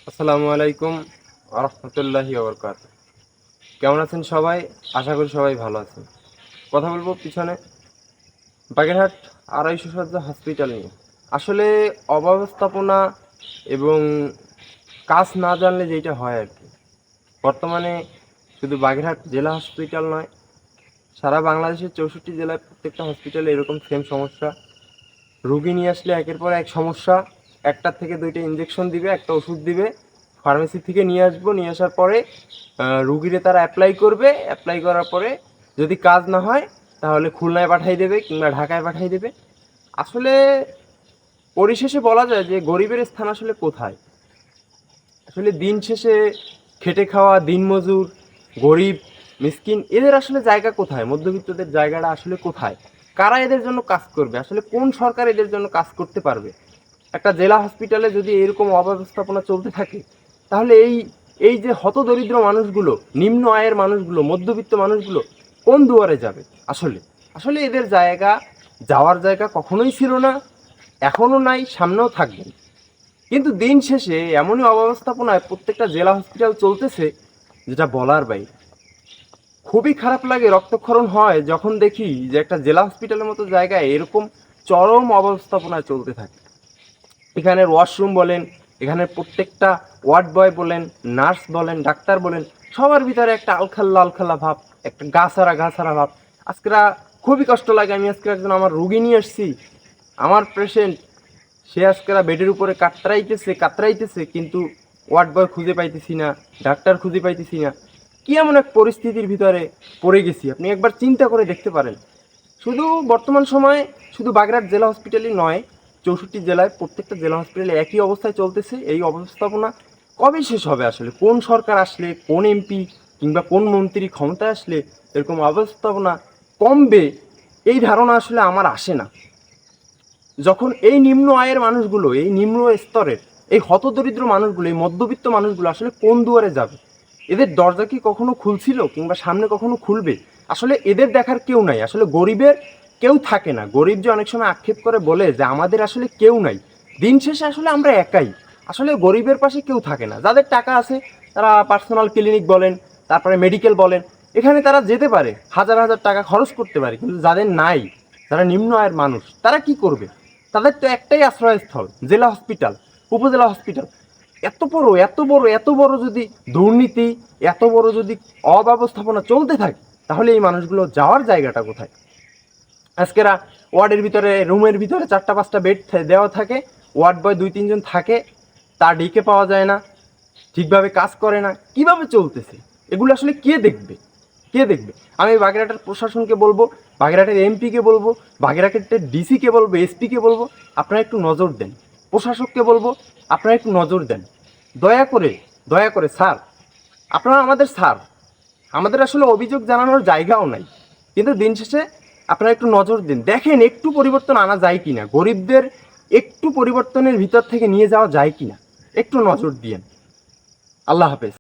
আসসালামু আলাইকুম আরহামতুল্লাহি ওবরকাতুহ। কেমন আছেন সবাই? আশা করি সবাই ভালো আছেন। কথা বলবো পিছনে বাগেরহাট 250 শয্যা হসপিটাল নিয়ে। আসলে অব্যবস্থাপনা এবং কাজ না জানলে যেটা হয় আর কি। বর্তমানে শুধু বাগেরহাট জেলা হসপিটাল নয়, সারা বাংলাদেশের 64 জেলায় প্রত্যেকটা হসপিটালে এরকম সেম সমস্যা। রুগী নিয়ে আসলে একের পর এক সমস্যা, একটার থেকে দুইটা ইঞ্জেকশন দিবে, একটা ওষুধ দিবে, ফার্মেসি থেকে নিয়ে আসবো, নিয়ে আসার পরে রুগীরে তারা অ্যাপ্লাই করবে, অ্যাপ্লাই করার পরে যদি কাজ না হয় তাহলে খুলনায় পাঠিয়ে দেবে কিংবা ঢাকায় পাঠিয়ে দেবে। আসলে পরিশেষে বলা যায় যে গরিবের স্থান আসলে কোথায়? আসলে দিন শেষে খেটে খাওয়া দিনমজুর, গরিব, মিসকিন এদের আসলে জায়গা কোথায়? মধ্যবিত্তদের জায়গাটা আসলে কোথায়? কারা এদের জন্য কাজ করবে? আসলে কোন সরকার এদের জন্য কাজ করতে পারবে? একটা জেলা হসপিটালে যদি এরকম অব্যবস্থাপনা চলতে থাকে, তাহলে এই যে হতদরিদ্র মানুষগুলো, নিম্ন আয়ের মানুষগুলো, মধ্যবিত্ত মানুষগুলো কোন দুয়ারে যাবে? আসলে আসলে এদের জায়গা, যাওয়ার জায়গা কখনোই ছিল না, এখনও নাই, সামনেও থাকবে না। কিন্তু দিন শেষে এমনই অব্যবস্থাপনায় প্রত্যেকটা জেলা হসপিটাল চলতেছে, যেটা বলার বাইরে। খুবই খারাপ লাগে, রক্তক্ষরণ হয় যখন দেখি যে একটা জেলা হসপিটালের মতো জায়গায় এরকম চরম অব্যবস্থাপনায় চলতে থাকে। এখানের ওয়াশরুম বলেন, এখানের প্রত্যেকটা ওয়ার্ড বয় বলেন, নার্স বলেন, ডাক্তার বলেন, সবার ভিতরে একটা আলখাল্লা আলখাল্লা ভাব, একটা গা ছাড়া ভাব। আজকেরা খুবই কষ্ট লাগে। আমি আজকে একজন আমার রুগী নিয়ে আসছি, আমার পেশেন্ট, সে আজকেরা বেডের উপরে কাতরাইতেছে, কিন্তু ওয়ার্ড বয় খুঁজে পাইতেছি না, ডাক্তার খুঁজে পাইতেছি না। কি এমন এক পরিস্থিতির ভিতরে পড়ে গেছি, আপনি একবার চিন্তা করে দেখতে পারেন। শুধু বর্তমান সময়ে শুধু বাগেরহাট জেলা হসপিটালই নয়, 64 জেলায় প্রত্যেকটা জেলা হসপিটালে একই অবস্থায় চলতেছে। এই অবস্থাপনা কবে শেষ হবে? আসলে কোন সরকার আসলে, কোন এমপি কিংবা কোন মন্ত্রী ক্ষমতায় আসলে এরকম অবস্থাপনা কমবে? এই ধারণা আসলে আমার আসে না। যখন এই নিম্ন আয়ের মানুষগুলো, এই নিম্ন স্তরের, এই হতদরিদ্র মানুষগুলো, এই মধ্যবিত্ত মানুষগুলো আসলে কোন দুয়ারে যাবে? এদের দরজা কি কখনো খুলছিল কিংবা সামনে কখনো খুলবে? আসলে এদের দেখার কেউ নাই। আসলে গরিবের কেউ থাকে না। গরিব যে অনেক সময় আক্ষেপ করে বলে যে আমাদের আসলে কেউ নাই, দিন শেষে আসলে আমরা একাই। আসলে গরিবের পাশে কেউ থাকে না। যাদের টাকা আছে তারা পার্সোনাল ক্লিনিক বলেন, তারপরে মেডিকেল বলেন, এখানে তারা যেতে পারে, হাজার হাজার টাকা খরচ করতে পারে। কিন্তু যাদের নাই, যারা নিম্ন আয়ের মানুষ, তারা কি করবে? তাদের তো একটাই আশ্রয়স্থল, জেলা হসপিটাল, উপজেলা হসপিটাল। এত বড় যদি দুর্নীতি, এত বড় যদি অব্যবস্থাপনা চলতে থাকে, তাহলে এই মানুষগুলো যাওয়ার জায়গাটা কোথায়? আজকেরা ওয়ার্ডের ভিতরে, রুমের ভিতরে 4-5টা বেড দেওয়া থাকে, ওয়ার্ড বয় 2-3 জন থাকে, তা ডেকে পাওয়া যায় না, ঠিকভাবে কাজ করে না। কিভাবে চলতেছে এগুলো? আসলে কে দেখবে? আমি বাগেরহাটের প্রশাসনকে বলবো, বাগেরহাটের এমপিকে বলবো, বাগেরহাটের ডিসিকে বলবো, এসপিকে বলবো, আপনারা একটু নজর দেন। প্রশাসককে বলবো, আপনারা একটু নজর দেন। দয়া করে স্যার, আপনারা আমাদের স্যার, আমাদের আসলে অভিযোগ জানানোর জায়গাও নাই, কিন্তু দিন শেষে আপনারা একটু নজর দিন, দেখেন একটু পরিবর্তন আনা যায় কিনা, গরিবদের একটু পরিবর্তনের ভিতর থেকে নিয়ে যাওয়া যায় কিনা, একটু নজর দিয়েন। আল্লাহ হাফেজ।